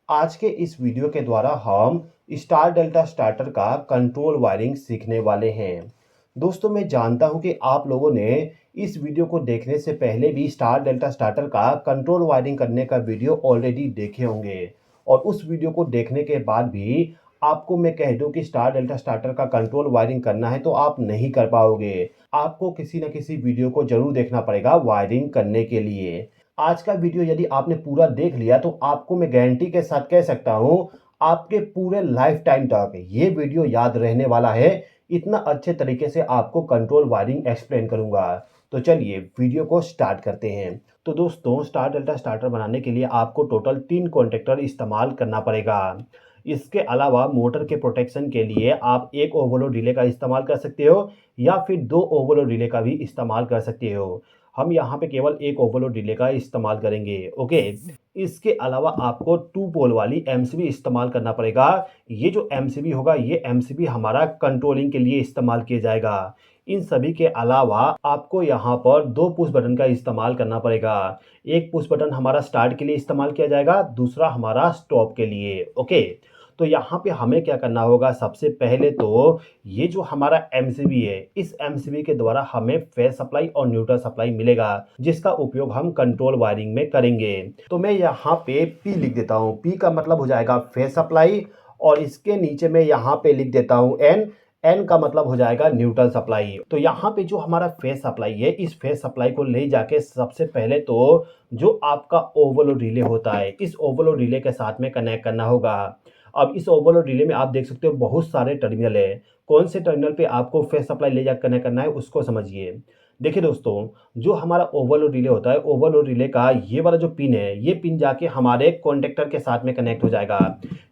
आज के इस वीडियो के द्वारा हम स्टार डेल्टा स्टार्टर का कंट्रोल वायरिंग सीखने वाले हैं। दोस्तों, मैं जानता हूं कि आप लोगों ने इस वीडियो को देखने से पहले भी स्टार डेल्टा स्टार्टर का कंट्रोल वायरिंग करने का वीडियो ऑलरेडी देखे होंगे और उस वीडियो को देखने के बाद भी आपको मैं कह दूं कि स्टार डेल्टा स्टार्टर का कंट्रोल वायरिंग करना है तो आप नहीं कर पाओगे। आपको किसी न किसी वीडियो को जरूर देखना पड़ेगा वायरिंग करने के लिए। आज का वीडियो यदि आपने पूरा देख लिया तो आपको मैं गारंटी के साथ कह सकता हूं, आपके पूरे लाइफ टाइम तक ये वीडियो याद रहने वाला है। इतना अच्छे तरीके से आपको कंट्रोल वायरिंग एक्सप्लेन करूंगा। तो चलिए वीडियो को स्टार्ट करते हैं। तो दोस्तों, स्टार डेल्टा स्टार्टर बनाने के लिए आपको टोटल 3 कॉन्टेक्टर इस्तेमाल करना पड़ेगा। इसके अलावा मोटर के प्रोटेक्शन के लिए आप एक ओवरलोड रिले का इस्तेमाल कर सकते हो या फिर 2 ओवरलोड रिले का भी इस्तेमाल कर सकते हो। हम यहाँ पे केवल एक ओवरलोड रिले का इस्तेमाल करेंगे। ओके, इसके अलावा आपको 2 पोल वाली एमसीबी इस्तेमाल करना पड़ेगा। ये जो एमसीबी होगा, ये एमसीबी हमारा कंट्रोलिंग के लिए इस्तेमाल किया जाएगा। इन सभी के अलावा आपको यहाँ पर 2 पुश बटन का इस्तेमाल करना पड़ेगा। एक पुश बटन हमारा स्टार्ट के लिए इस्तेमाल किया जाएगा, दूसरा हमारा स्टॉप के लिए। ओके, तो यहाँ पे हमें क्या करना होगा, सबसे पहले तो ये जो हमारा एमसीबी है, इस एमसीबी के द्वारा हमें फेज सप्लाई और न्यूट्रल सप्लाई मिलेगा, जिसका उपयोग हम कंट्रोल वायरिंग में करेंगे। तो मैं यहाँ पे पी लिख देता हूँ। पी का मतलब हो जाएगा फेज सप्लाई और इसके नीचे मैं यहाँ पे लिख देता हूँ एन। एन का मतलब हो जाएगा न्यूट्रल सप्लाई। तो यहाँ पे जो हमारा फेज सप्लाई है, इस फेज सप्लाई को ले जाके सबसे पहले तो जो आपका ओवरलोड रिले होता है, इस ओवरलोड रिले के साथ में कनेक्ट करना होगा। अब इस ओवरलोड रिले में आप देख सकते हो बहुत सारे टर्मिनल है। कौन से टर्मिनल पे आपको फेज सप्लाई ले जाकर कनेक्ट करना है उसको समझिए। देखिए दोस्तों, जो हमारा ओवरलोड रिले होता है, ओवरलोड रिले का ये वाला जो पिन है, ये पिन जाके हमारे कॉन्टेक्टर के साथ में कनेक्ट हो जाएगा।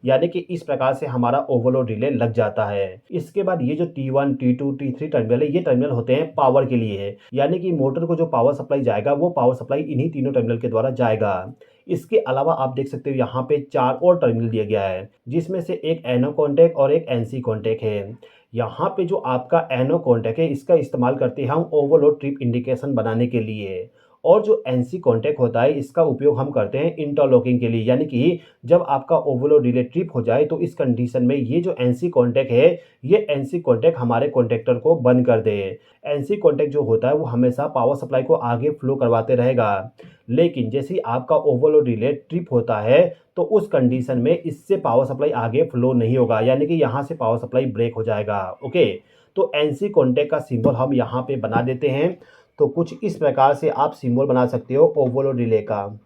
यानी कि इस प्रकार से हमारा ओवरलोड रिले लग जाता है। इसके बाद ये जो T1, T2, T3 टर्मिनल है, ये टर्मिनल होते हैं पावर के लिए है। यानी कि मोटर को जो पावर सप्लाई जाएगा, वो पावर सप्लाई इन्हीं तीनों टर्मिनल के द्वारा जाएगा। इसके अलावा आप देख सकते हो यहाँ पे 4 और टर्मिनल दिया गया है, जिसमें से एक एनो कॉन्टैक्ट और एक एनसी कॉन्टैक्ट है। यहाँ पे जो आपका एनो कॉन्टैक्ट है, इसका इस्तेमाल करते हैं हम ओवरलोड ट्रिप इंडिकेशन बनाने के लिए। और जो एनसी कॉन्टैक्ट होता है, इसका उपयोग हम करते हैं इंटरलॉकिंग के लिए। यानी कि जब आपका ओवरलोड रिले ट्रिप हो जाए तो इस कंडीशन में ये जो एनसी कॉन्टैक्ट है, ये एनसी कॉन्टैक्ट हमारे कॉन्टैक्टर को बंद कर दे। एनसी कॉन्टैक्ट जो होता है वो हमेशा पावर सप्लाई को आगे फ्लो करवाते रहेगा। लेकिन जैसे ही आपका ओवरलोड रिले ट्रिप होता है तो उस कंडीशन में इससे पावर सप्लाई आगे फ्लो नहीं होगा, यानी कि यहाँ से पावर सप्लाई ब्रेक हो जाएगा। ओके, तो एनसी कॉन्टैक्ट का सिंबल हम यहाँ पे बना देते हैं। तो कुछ इस प्रकार से आप सिंबल बना सकते हो ओवरलोड रिले का।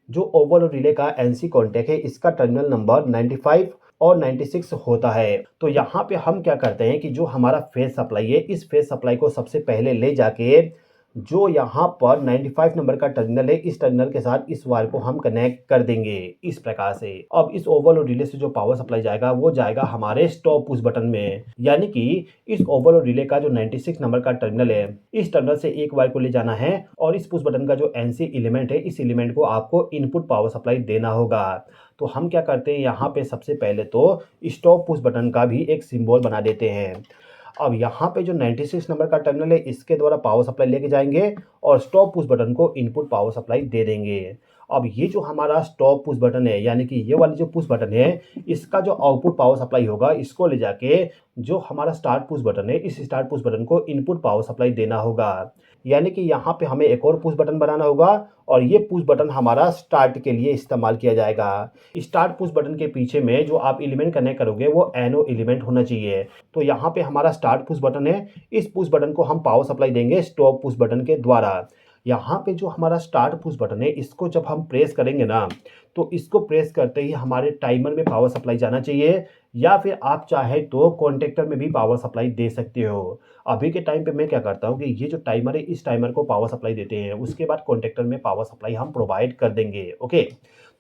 जो ओवरलोड रिले का एनसी कॉन्टैक्ट है, इसका टर्मिनल नंबर 95 और 96 होता है। तो यहाँ पे हम क्या करते हैं कि जो हमारा फेज सप्लाई है, इस फेज सप्लाई को सबसे पहले ले जाके जो यहाँ पर 95 नंबर का टर्मिनल है, इस टर्मिनल के साथ इस वायर को हम कनेक्ट कर देंगे इस प्रकार से। अब इस ओवरलोड रिले से जो पावर सप्लाई जाएगा, वो जाएगा हमारे स्टॉप पुश बटन में। यानी कि इस ओवरलोड रिले का जो 96 नंबर का टर्मिनल है, इस टर्मिनल से एक वायर को ले जाना है और इस पुश बटन का जो एनसी एलिमेंट है, इस एलिमेंट को आपको इनपुट पावर सप्लाई देना होगा। तो हम क्या करते हैं, यहाँ पे सबसे पहले तो स्टॉप पुश बटन का भी एक सिंबल बना देते हैं। अब यहाँ पे जो 96 नंबर का टर्मिनल है, इसके द्वारा पावर सप्लाई लेके जाएंगे और स्टॉप पुश बटन को इनपुट पावर सप्लाई दे देंगे। अब ये जो हमारा स्टॉप पुश बटन है, यानी कि ये वाली जो पुश बटन है, इसका जो आउटपुट पावर सप्लाई होगा, इसको ले जाके जो हमारा स्टार्ट पुश बटन है, इस स्टार्ट पुश बटन को इनपुट पावर सप्लाई देना होगा। यानी कि यहाँ पे हमें एक और पुश बटन बनाना होगा और ये पुश बटन हमारा स्टार्ट के लिए इस्तेमाल किया जाएगा। स्टार्ट पुश बटन के पीछे में जो आप एलिमेंट कनेक्ट करोगे, वो एनो एलिमेंट होना चाहिए। तो यहाँ पे हमारा स्टार्ट पुश बटन है, इस पुश बटन को हम पावर सप्लाई देंगे स्टॉप पुश बटन के द्वारा। यहाँ पे जो हमारा स्टार्ट पुश बटन है, इसको जब हम प्रेस करेंगे ना, तो इसको प्रेस करते ही हमारे टाइमर में पावर सप्लाई जाना चाहिए, या फिर आप चाहे तो कॉन्टेक्टर में भी पावर सप्लाई दे सकते हो। अभी के टाइम पे मैं क्या करता हूँ कि ये जो टाइमर है, इस टाइमर को पावर सप्लाई देते हैं, उसके बाद कॉन्टेक्टर में पावर सप्लाई हम प्रोवाइड कर देंगे। ओके,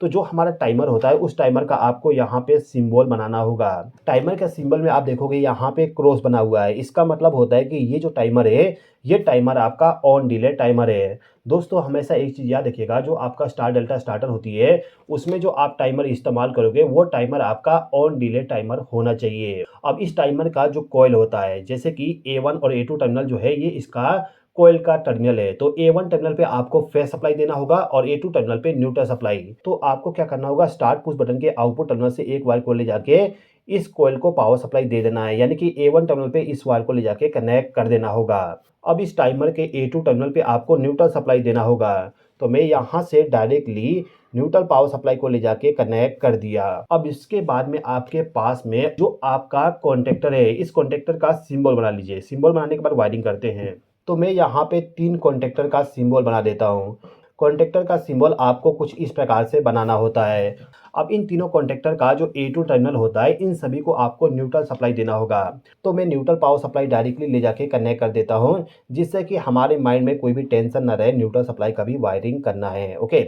तो जो हमारा टाइमर होता है, उस टाइमर का आपको यहाँ पे सिंबल बनाना होगा। टाइमर के सिंबल में आप देखोगे यहाँ पे क्रॉस बना हुआ है। इसका मतलब होता है कि ये जो टाइमर है, ये टाइमर आपका ऑन डिले टाइमर है। दोस्तों, हमेशा एक चीज़ याद रखिएगा, जो आपका स्टार डेल्टा स्टार्टर होती है, उसमें जो आप टाइमर इस्तेमाल करोगे, वो टाइमर आपका ऑन डिले टाइमर होना चाहिए। अब इस टाइमर का जो कॉइल होता है, जैसे कि A1 और A2 टर्मिनल जो है, ये इसका कोयल का टर्मिनल है। तो A1 टर्मिनल पे आपको फेस सप्लाई देना होगा और A2 टर्मिनल पे न्यूट्रल सप्लाई। तो आपको क्या करना होगा, स्टार्ट पुश बटन के आउटपुट टर्मिनल से एक वायर को ले जाके इस कोयल को पावर सप्लाई दे देना है, यानी कि A1 टर्मिनल पे इस वायर को ले जाके कनेक्ट कर देना होगा। अब इस टाइमर के A2 टर्मिनल पे आपको न्यूट्रल सप्लाई देना होगा। तो मैं यहाँ से डायरेक्टली न्यूट्रल पावर सप्लाई को ले जाके कनेक्ट कर दिया। अब इसके बाद में आपके पास में जो आपका कॉन्टेक्टर है, इस कॉन्टेक्टर का सिंबल बना लीजिए। सिंबल बनाने के बाद वायरिंग करते हैं। तो मैं यहाँ पे 3 कॉन्टेक्टर का सिंबल बना देता हूँ। कॉन्टेक्टर का सिंबल आपको कुछ इस प्रकार से बनाना होता है। अब इन तीनों कॉन्टेक्टर का जो A2 टर्मिनल होता है, इन सभी को आपको न्यूट्रल सप्लाई देना होगा। तो मैं न्यूट्रल पावर सप्लाई डायरेक्टली ले जाके कनेक्ट कर देता हूँ, जिससे कि हमारे माइंड में कोई भी टेंशन ना रहे, न्यूट्रल सप्लाई का भी वायरिंग करना है। ओके,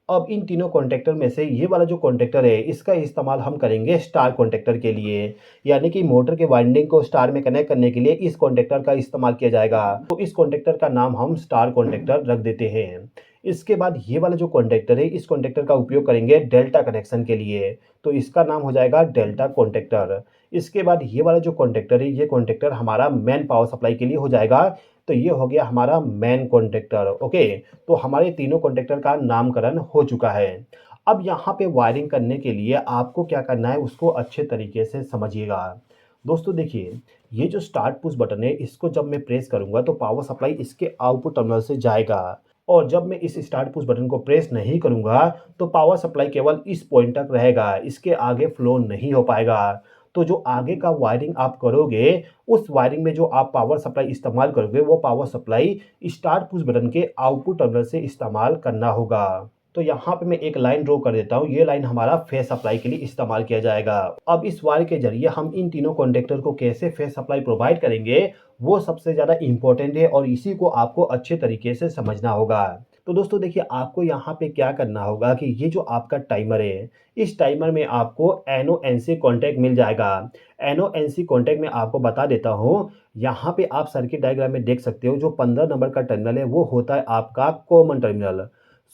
अब इन तीनों कॉन्टेक्टर में से ये वाला जो कॉन्टेक्टर है, इसका इस्तेमाल हम करेंगे स्टार कॉन्टेक्टर के लिए, यानी कि मोटर के वाइंडिंग को स्टार में कनेक्ट करने के लिए इस कॉन्टेक्टर का इस्तेमाल किया जाएगा। तो इस कॉन्टेक्टर का नाम हम स्टार कॉन्टेक्टर रख देते हैं। इसके बाद ये वाला जो कॉन्टेक्टर है, इस कॉन्टेक्टर का उपयोग करेंगे डेल्टा कनेक्शन के लिए। तो इसका नाम हो जाएगा डेल्टा कॉन्टेक्टर। इसके बाद ये वाला जो कॉन्टेक्टर है, ये कॉन्टेक्टर हमारा मेन पावर सप्लाई के लिए हो जाएगा। तो ये हो गया हमारा मेन कॉन्टेक्टर। ओके, तो हमारे तीनों कॉन्टेक्टर का नामकरण हो चुका है। अब यहाँ पे वायरिंग करने के लिए आपको क्या करना है, उसको अच्छे तरीके से समझिएगा। दोस्तों देखिए, ये जो स्टार्ट पुश बटन है, इसको जब मैं प्रेस करूँगा तो पावर सप्लाई इसके आउटपुट टर्मिनल से जाएगा, और जब मैं इस स्टार्ट पुश बटन को प्रेस नहीं करूँगा तो पावर सप्लाई केवल इस पॉइंट तक रहेगा, इसके आगे फ्लो नहीं हो पाएगा। तो जो आगे का वायरिंग आप करोगे, उस वायरिंग में जो आप पावर सप्लाई इस्तेमाल करोगे, वो power supply start push button के आउटपुट टर्मिनल से इस्तेमाल करना होगा। तो यहाँ पे मैं एक लाइन ड्रॉ कर देता हूँ। ये लाइन हमारा फेस सप्लाई के लिए इस्तेमाल किया जाएगा। अब इस वायर के जरिए हम इन तीनों कॉन्टेक्टर को कैसे फेस सप्लाई प्रोवाइड करेंगे, वो सबसे ज़्यादा इम्पोर्टेंट है और इसी को आपको अच्छे तरीके से समझना होगा। तो दोस्तों देखिए, आपको यहाँ पे क्या करना होगा कि ये जो आपका टाइमर है, इस टाइमर में आपको NONC कॉन्टैक्ट मिल जाएगा। NONC कॉन्टैक्ट में आपको बता देता हूँ, यहाँ पे आप सर्किट डायग्राम में देख सकते हो, जो 15 नंबर का टर्मिनल है वो होता है आपका कॉमन टर्मिनल,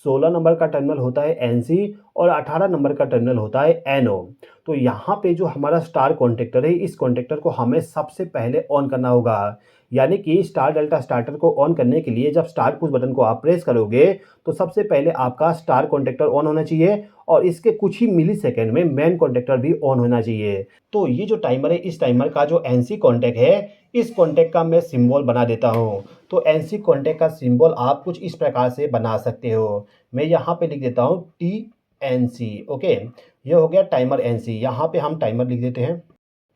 16 नंबर का टर्मिनल होता है NC और 18 नंबर का टर्मिनल होता है NO। तो यहाँ पे जो हमारा स्टार कॉन्टेक्टर है, इस कॉन्टेक्टर को हमें सबसे पहले ऑन करना होगा। यानी कि स्टार डेल्टा स्टार्टर को ऑन करने के लिए जब स्टार्ट पुश बटन को आप प्रेस करोगे तो सबसे पहले आपका स्टार कॉन्टेक्टर ऑन होना चाहिए और इसके कुछ ही मिली सेकेंड में मेन कॉन्टेक्टर भी ऑन होना चाहिए। तो ये जो टाइमर है, इस टाइमर का जो NC कॉन्टैक्ट है, इस कॉन्टैक्ट का मैं सिंबल बना देता हूँ। तो NC कॉन्टैक्ट का सिंबल आप कुछ इस प्रकार से बना सकते हो। मैं यहाँ पे लिख देता हूँ TNC। ओके, ये हो गया टाइमर NC। यहाँ पे हम टाइमर लिख देते हैं।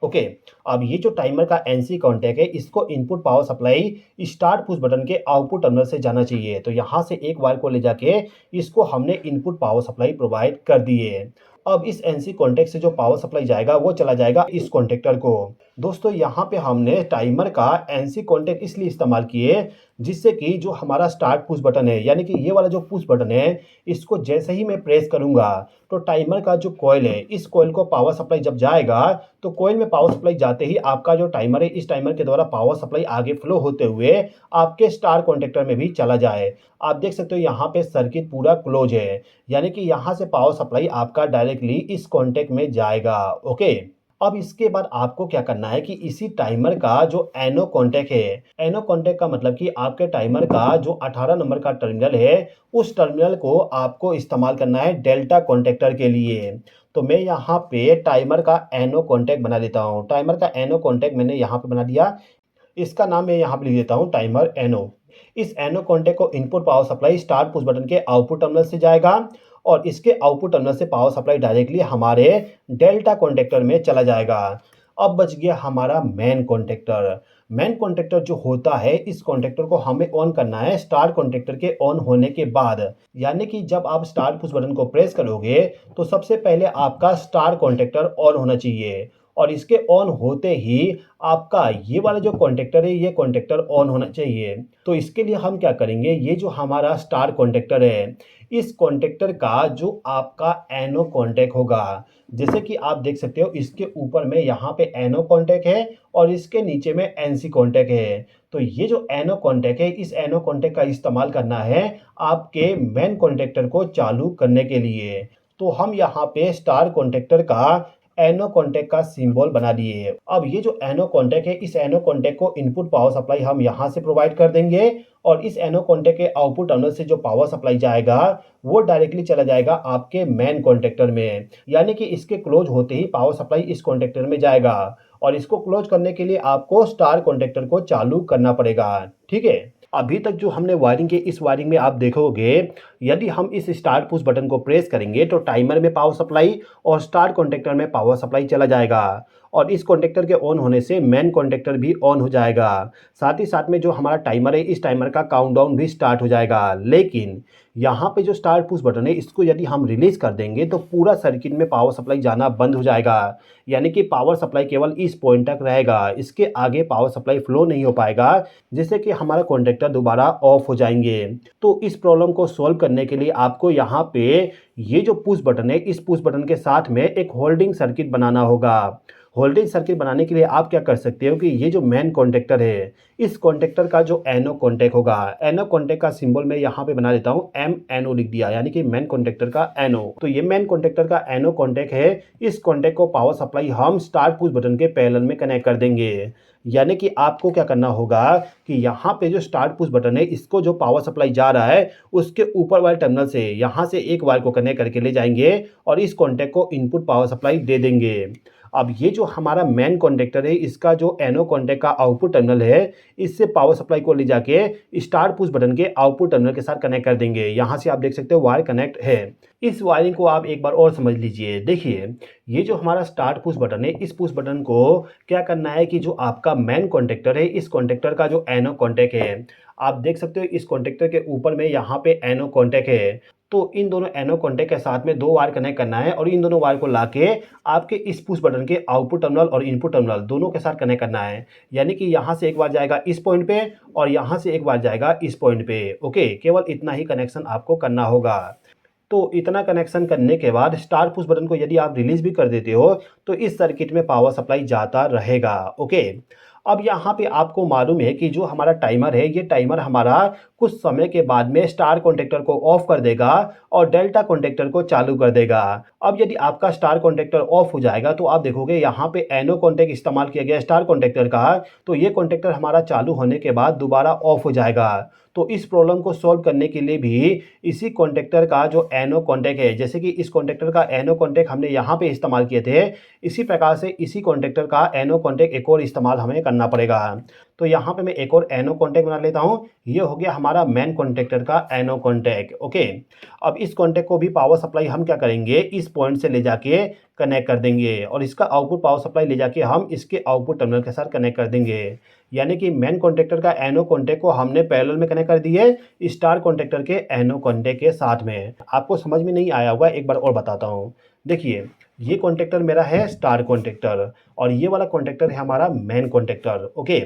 ओके, अब ये जो टाइमर का NC कॉन्टैक्ट है, इसको input power supply start push button के आउटपुट टर्मिनल से जाना चाहिए। तो यहाँ से एक वायर को ले जाके इसको हमने इनपुट पावर सप्लाई प्रोवाइड कर दी है। अब इस NC कॉन्टैक्ट से जो पावर सप्लाई जाएगा वो चला जाएगा इस कॉन्टेक्टर को। दोस्तों यहाँ पे हमने टाइमर का NC कॉन्टैक्ट इसलिए इस्तेमाल किए जिससे कि जो हमारा स्टार्ट पुश बटन है, यानी कि ये वाला जो पुश बटन है, इसको जैसे ही मैं प्रेस करूँगा तो टाइमर का जो कॉइल है, इस कॉइल को पावर सप्लाई जब जाएगा तो कॉइल में पावर सप्लाई जाते ही आपका जो टाइमर है, इस टाइमर के द्वारा पावर सप्लाई आगे फ्लो होते हुए आपके स्टार कॉन्टेक्टर में भी चला जाए। आप देख सकते हो यहाँ पे सर्किट पूरा क्लोज है, यानी कि यहाँ से पावर सप्लाई आपका डायरेक्टली इस कॉन्टेक्ट में जाएगा। ओके, अब इसके बाद आपको क्या करना है कि इसी टाइमर का जो NO कॉन्टैक्ट है, NO कॉन्टैक्ट का मतलब कि आपके टाइमर का जो 18 नंबर का टर्मिनल है, उस टर्मिनल को आपको इस्तेमाल करना है डेल्टा कॉन्टेक्टर के लिए। तो मैं यहाँ पे टाइमर का NO कॉन्टैक्ट बना देता हूँ। टाइमर का NO कॉन्टैक्ट मैंने यहाँ पे बना दिया। इसका नाम मैं यहाँ पे लिख देता हूँ टाइमर NO। इस NO कॉन्टैक्ट को input power supply start push button के आउटपुट टर्मिनल से जाएगा और इसके आउटपुट टर्मिनल से पावर सप्लाई डायरेक्टली हमारे डेल्टा कॉन्टेक्टर में चला जाएगा। अब बच गया हमारा मेन कॉन्टेक्टर। मेन कॉन्टेक्टर जो होता है, इस कॉन्टेक्टर को हमें ऑन करना है स्टार कॉन्टेक्टर के ऑन होने के बाद, यानी कि जब आप स्टार पुश बटन को प्रेस करोगे तो सबसे पहले आपका स्टार कॉन्टेक्टर ऑन होना चाहिए और इसके ऑन होते ही आपका ये वाला जो कॉन्टेक्टर है, ये कॉन्टेक्टर ऑन होना चाहिए। तो इसके लिए हम क्या करेंगे, ये जो हमारा स्टार कॉन्टेक्टर है, इस कॉन्टेक्टर का जो आपका NO कॉन्टैक्ट होगा, जैसे कि आप देख सकते हो इसके ऊपर में यहाँ पे NO कॉन्टैक्ट है और इसके नीचे में NC कॉन्टैक्ट है। तो ये जो NO कॉन्टैक्ट है, इस NO कॉन्टैक्ट का इस्तेमाल करना है आपके मेन कॉन्टेक्टर को चालू करने के लिए। तो हम यहाँ पे स्टार कॉन्टेक्टर का एनो कॉन्टैक्ट का सिंबल बना दिए। अब ये जो एनो कॉन्टैक्ट है, इस एनो कॉन्टैक्ट को इनपुट पावर सप्लाई हम यहाँ से प्रोवाइड कर देंगे और इस एनो कॉन्टैक्ट के आउटपुट टर्मिनल से जो पावर सप्लाई जाएगा वो डायरेक्टली चला जाएगा आपके मेन कॉन्टैक्टर में। यानी कि इसके क्लोज होते ही पावर सप्लाई इस कॉन्टैक्टर में जाएगा और इसको क्लोज करने के लिए आपको स्टार कॉन्टैक्टर को चालू करना पड़ेगा। ठीक है? अभी तक जो हमने वायरिंग की, इस वायरिंग में आप देखोगे यदि हम इस स्टार्ट पुश बटन को प्रेस करेंगे तो टाइमर में पावर सप्लाई और स्टार कॉन्टैक्टर में पावर सप्लाई चला जाएगा और इस कॉन्टैक्टर के ऑन होने से मेन कॉन्टैक्टर भी ऑन हो जाएगा। साथ ही साथ में जो हमारा टाइमर है, इस टाइमर का काउंटडाउन भी स्टार्ट हो जाएगा। लेकिन यहाँ पे जो स्टार्ट पुश बटन है, इसको यदि हम रिलीज कर देंगे तो पूरा सर्किट में पावर सप्लाई जाना बंद हो जाएगा। यानी कि पावर सप्लाई केवल इस पॉइंट तक रहेगा, इसके आगे पावर सप्लाई फ्लो नहीं हो पाएगा, जिससे कि हमारा कॉन्टैक्टर दोबारा ऑफ हो जाएंगे। तो इस प्रॉब्लम को सॉल्व करने के लिए आपको यहाँ पे ये जो पुश बटन है, इस पुश बटन के साथ में एक होल्डिंग सर्किट बनाना होगा। होल्डिंग सर्किट बनाने के लिए आप क्या कर सकते हो कि ये जो मेन कॉन्टैक्टर है, इस कॉन्टैक्टर का जो एनो कॉन्टैक्ट होगा, एनो कॉन्टैक्ट का सिंबल मैं यहाँ पे बना देता हूँ, MNO लिख दिया, यानी कि मेन कॉन्टैक्टर का एनो। तो ये मेन कॉन्टैक्टर का एनो कॉन्टैक्ट है, इस कॉन्टैक्ट को पावर सप्लाई हम स्टार्ट पुश बटन के पैरेलल में कनेक्ट कर देंगे। यानी कि आपको क्या करना होगा कि यहाँ पे जो स्टार्ट पुश बटन है, इसको जो पावर सप्लाई जा रहा है उसके ऊपर वाले टर्मिनल से यहाँ से एक वायर को कनेक्ट करके ले जाएंगे और इस कॉन्टैक्ट को इनपुट पावर सप्लाई दे देंगे। अब ये जो हमारा मेन कॉन्टैक्टर है, इसका जो एनो कॉन्टैक्ट का आउटपुट टर्मिनल है, इससे पावर सप्लाई को ले जाके स्टार्ट पुश बटन के आउटपुट टर्मिनल के साथ कनेक्ट कर देंगे। यहाँ से आप देख सकते हो वायर कनेक्ट है। इस वायरिंग को आप एक बार और समझ लीजिए। देखिए, ये जो हमारा स्टार्ट पुश बटन है, इस पुश बटन को क्या करना है कि जो आपका मेन कॉन्टैक्टर है, इस कॉन्टैक्टर का जो एनो कॉन्टैक्ट है, आप देख सकते हो इस कॉन्टैक्टर के ऊपर में यहाँ पे एनो कॉन्टैक्ट है। तो इन दोनों एनो कॉन्टैक्ट के साथ में 2 वायर कनेक्ट करना है और इन दोनों वायर को लाके आपके इस पुश बटन के आउटपुट टर्मिनल और इनपुट टर्मिनल दोनों के साथ कनेक्ट करना है। यानी कि यहाँ से एक वायर जाएगा इस पॉइंट पे और यहाँ से एक वायर जाएगा इस पॉइंट पे। ओके, केवल इतना ही कनेक्शन आपको करना होगा। तो इतना कनेक्शन करने के बाद स्टार पुश बटन को यदि आप रिलीज भी कर देते हो तो इस सर्किट में पावर सप्लाई जाता रहेगा। ओके, अब यहाँ पे आपको मालूम है कि जो हमारा टाइमर है, ये टाइमर हमारा कुछ समय के बाद में स्टार कॉन्टैक्टर को ऑफ कर देगा और डेल्टा कॉन्टैक्टर को चालू कर देगा। अब यदि आपका स्टार कॉन्टैक्टर ऑफ हो जाएगा तो आप देखोगे यहाँ पे एनो कॉन्टैक्ट इस्तेमाल किया गया स्टार कॉन्टैक्टर का, तो ये कॉन्टैक्टर हमारा चालू होने के बाद दोबारा ऑफ हो जाएगा। तो इस प्रॉब्लम को सॉल्व करने के लिए भी इसी कॉन्टैक्टर का जो एनो कॉन्टैक्ट है, जैसे कि इस कॉन्टैक्टर का एनो कॉन्टैक्ट हमने यहाँ पे इस्तेमाल किए थे, इसी प्रकार से इसी कॉन्टैक्टर का एनो कॉन्टैक्ट एक और इस्तेमाल हमें करना पड़ेगा। तो यहाँ पे मैं एक और एनो कॉन्टैक्ट बना लेता हूँ। ये हो गया हमारा मेन कॉन्टैक्टर का एनो कॉन्टैक्ट। ओके, अब इस कॉन्टैक्ट को भी पावर सप्लाई हम क्या करेंगे, इस पॉइंट से ले जाके कनेक्ट कर देंगे और इसका आउटपुट पावर सप्लाई ले जाके हम इसके आउटपुट टर्मिनल के साथ कनेक्ट कर देंगे। यानी कि मेन कॉन्टैक्टर का एनो कॉन्टैक्ट को हमने पैरेलल में कनेक्ट कर दिए स्टार कॉन्टैक्टर के एनो कॉन्टैक्ट के साथ में। आपको समझ में नहीं आया होगा, एक बार और बताता हूँ। देखिए, ये कॉन्टैक्टर मेरा है स्टार कॉन्टैक्टर और ये वाला कॉन्टैक्टर है हमारा मेन कॉन्टैक्टर। ओके,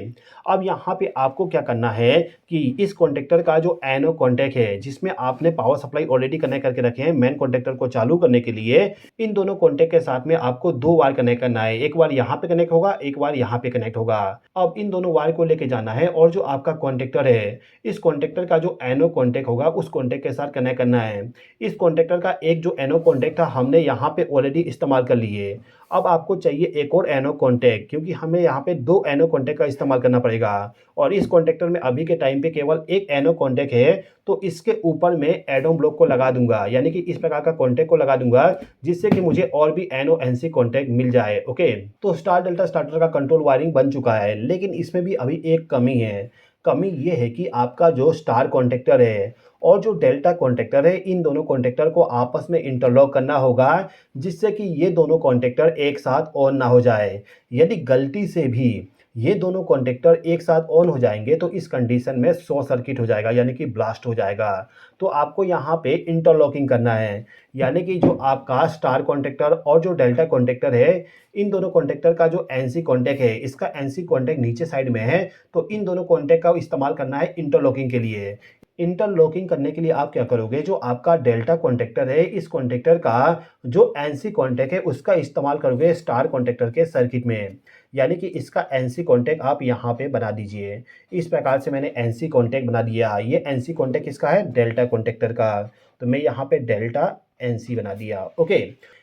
अब यहाँ पे आपको क्या करना है कि इस कॉन्टैक्टर का जो एनो कॉन्टैक्ट है, जिसमें आपने पावर सप्लाई ऑलरेडी कनेक्ट करके रखे हैं मेन कॉन्टैक्टर को चालू करने के लिए, इन दोनों कॉन्टैक्ट के साथ में आपको 2 वायर कनेक्ट करना है। एक वायर यहाँ पे कनेक्ट होगा, एक वायर यहाँ पे कनेक्ट होगा। अब इन दोनों वायर को लेके जाना है और जो आपका कॉन्टैक्टर है, इस कॉन्टैक्टर का जो एनो कॉन्टैक्ट होगा उस कॉन्टैक्ट के साथ कनेक्ट करना है। इस कॉन्टैक्टर का एक जो एनो कॉन्टैक्ट था हमने यहाँ पे ऑलरेडी इस्तेमाल कर लिए। अब आपको चाहिए एक और एनो कॉन्टैक्ट, क्योंकि हमें यहाँ पे 2 एनो कॉन्टैक्ट का इस्तेमाल करना पड़ेगा और इस कॉन्टैक्टर में अभी के टाइम पे केवल एक एनो कॉन्टैक्ट है। तो इसके ऊपर में एडोम ब्लॉक को लगा दूंगा, यानी कि इस प्रकार का कॉन्टैक्ट को लगा दूंगा, जिससे कि मुझे और भी एनो एनसी कॉन्टैक्ट मिल जाए। ओके, तो स्टार डेल्टा स्टार्टर का कंट्रोल वायरिंग बन चुका है, लेकिन इसमें भी अभी एक कमी है। कमी ये है कि आपका जो स्टार कॉन्टैक्टर है और जो डेल्टा कॉन्टैक्टर है, इन दोनों कॉन्टैक्टर को आपस में इंटरलॉक करना होगा, जिससे कि ये दोनों कॉन्टैक्टर एक साथ ऑन ना हो जाए। यदि गलती से भी ये दोनों कॉन्टैक्टर एक साथ ऑन हो जाएंगे तो इस कंडीशन में शॉर्ट सर्किट हो जाएगा, यानी कि ब्लास्ट हो जाएगा। तो आपको यहाँ पे इंटरलॉकिंग करना है, यानी कि जो आपका स्टार कॉन्टैक्टर और जो डेल्टा कॉन्टैक्टर है, इन दोनों कॉन्टैक्टर का जो एनसी कॉन्टैक्ट है, इसका एनसी कॉन्टैक्ट नीचे साइड में है, तो इन दोनों कॉन्टैक्ट का इस्तेमाल करना है इंटरलॉकिंग के लिए। इंटरलॉकिंग करने के लिए आप क्या करोगे, जो आपका डेल्टा कॉन्टैक्टर है, इस कॉन्टैक्टर का जो एनसी कॉन्टैक्ट है उसका इस्तेमाल करोगे स्टार कॉन्टैक्टर के सर्किट में। यानी कि इसका एनसी कॉन्टैक्ट आप यहाँ पे बना दीजिए। इस प्रकार से मैंने एनसी कॉन्टैक्ट बना दिया। ये एनसी कॉन्टैक्ट किसका है, डेल्टा कॉन्टैक्टर का। तो मैं यहाँ पे डेल्टा एनसी बना दिया। ओके,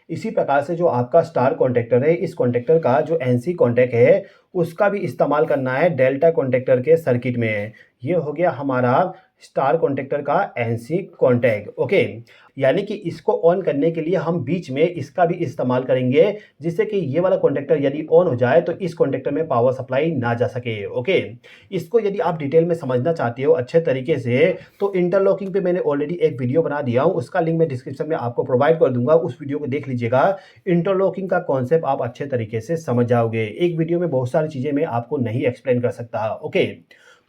इसी प्रकार से जो आपका स्टार कॉन्टैक्टर है, इस कॉन्टैक्टर का जो एनसी कॉन्टैक्ट है, उसका भी इस्तेमाल करना है डेल्टा कॉन्टैक्टर के सर्किट में। ये हो गया हमारा स्टार कॉन्टैक्टर का एनसी कॉन्टैक्ट, ओके। यानी कि इसको ऑन करने के लिए हम बीच में इसका भी इस्तेमाल करेंगे, जिससे कि ये वाला कॉन्टैक्टर यदि ऑन हो जाए तो इस कॉन्टैक्टर में पावर सप्लाई ना जा सके, ओके। इसको यदि आप डिटेल में समझना चाहते हो अच्छे तरीके से, तो इंटरलॉकिंग पे मैंने ऑलरेडी एक वीडियो बना दिया हूँ, उसका लिंक मैं डिस्क्रिप्शन में आपको प्रोवाइड कर दूंगा, उस वीडियो को देख लीजिएगा। इंटरलॉकिंग का कॉन्सेप्ट आप अच्छे तरीके से समझ जाओगे। एक वीडियो में बहुत सारी चीज़ें मैं आपको नहीं एक्सप्लेन कर सकता, ओके।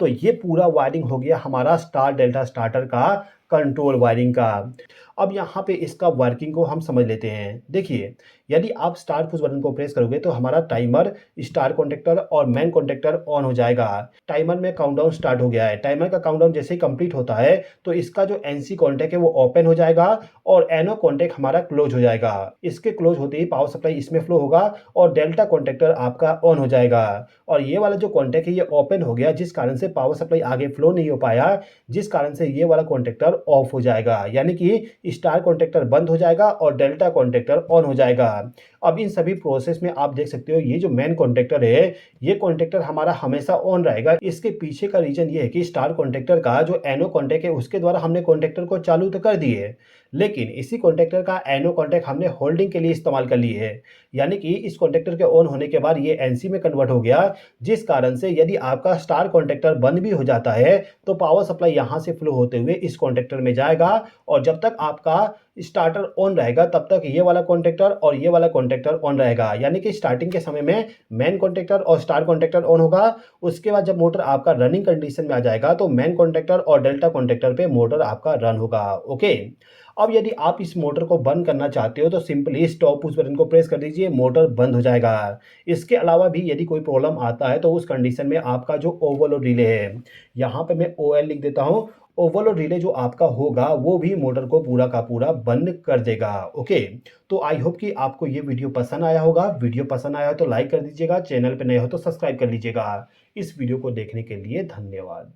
तो ये पूरा वायरिंग हो गया हमारा स्टार डेल्टा स्टार्टर का कंट्रोल वायरिंग का। अब यहाँ पे इसका वर्किंग को हम समझ लेते हैं। देखिए, यदि आप स्टार पुश बटन को प्रेस करोगे तो हमारा टाइमर, स्टार कॉन्टैक्टर और मैन कॉन्टैक्टर ऑन हो जाएगा। टाइमर में काउंटडाउन स्टार्ट हो गया है। टाइमर का काउंटडाउन जैसे ही कंप्लीट होता है तो इसका जो एनसी कॉन्टैक्ट है वो ओपन हो जाएगा और एनओ कॉन्टैक्ट हमारा क्लोज हो जाएगा। इसके क्लोज होते ही पावर सप्लाई इसमें फ्लो होगा और डेल्टा कॉन्टैक्टर आपका ऑन हो जाएगा। और ये वाला जो कॉन्टैक्ट है ये ओपन हो गया, जिस कारण से पावर सप्लाई आगे फ्लो नहीं हो पाया, जिस कारण से ये वाला कॉन्टैक्टर ऑफ हो जाएगा। यानी कि स्टार कॉन्टैक्टर बंद हो जाएगा और डेल्टा कॉन्टैक्टर ऑन हो जाएगा। अब इन सभी प्रोसेस में आप देख सकते हो ये जो मेन कॉन्टैक्टर है, ये कॉन्टैक्टर हमारा हमेशा ऑन रहेगा। इसके पीछे का रीजन ये है कि स्टार कॉन्टैक्टर का जो एनो कॉन्टैक्ट है उसके द्वारा हमने कॉन्टैक्टर को चालू तो कर दिए, लेकिन इसी कॉन्टैक्टर का एनो कॉन्टैक्ट हमने होल्डिंग के लिए इस्तेमाल कर लिए है। यानी कि इस कॉन्टैक्टर के ऑन होने के बाद ये एनसी में कन्वर्ट हो गया, जिस कारण से यदि आपका स्टार कॉन्टैक्टर बंद भी हो जाता है तो पावर सप्लाई यहाँ से फ्लो होते हुए इस कॉन्टैक्टर में जाएगा और जब तक आपका स्टार्टर ऑन रहेगा तब तक ये वाला कॉन्टैक्टर और ये वाला कॉन्टैक्टर ऑन रहेगा। यानी कि स्टार्टिंग के समय में मेन कॉन्टैक्टर और स्टार कॉन्टैक्टर ऑन होगा, उसके बाद जब मोटर आपका रनिंग कंडीशन में आ जाएगा तो मेन कॉन्टैक्टर और डेल्टा कॉन्टैक्टर पे मोटर आपका रन होगा, ओके। अब यदि आप इस मोटर को बंद करना चाहते हो तो सिंपली स्टॉप पुश बटन को प्रेस कर दीजिए, मोटर बंद हो जाएगा। इसके अलावा भी यदि कोई प्रॉब्लम आता है तो उस कंडीशन में आपका जो ओवरलोड रिले है, यहाँ पे मैं ओएल लिख देता हूँ, ओवरलोड रिले जो आपका होगा वो भी मोटर को पूरा का पूरा बंद कर देगा, ओके। तो आई होप कि आपको ये वीडियो पसंद आया होगा। वीडियो पसंद आया हो तो लाइक कर दीजिएगा, चैनल पे नए हो तो सब्सक्राइब कर लीजिएगा। इस वीडियो को देखने के लिए धन्यवाद।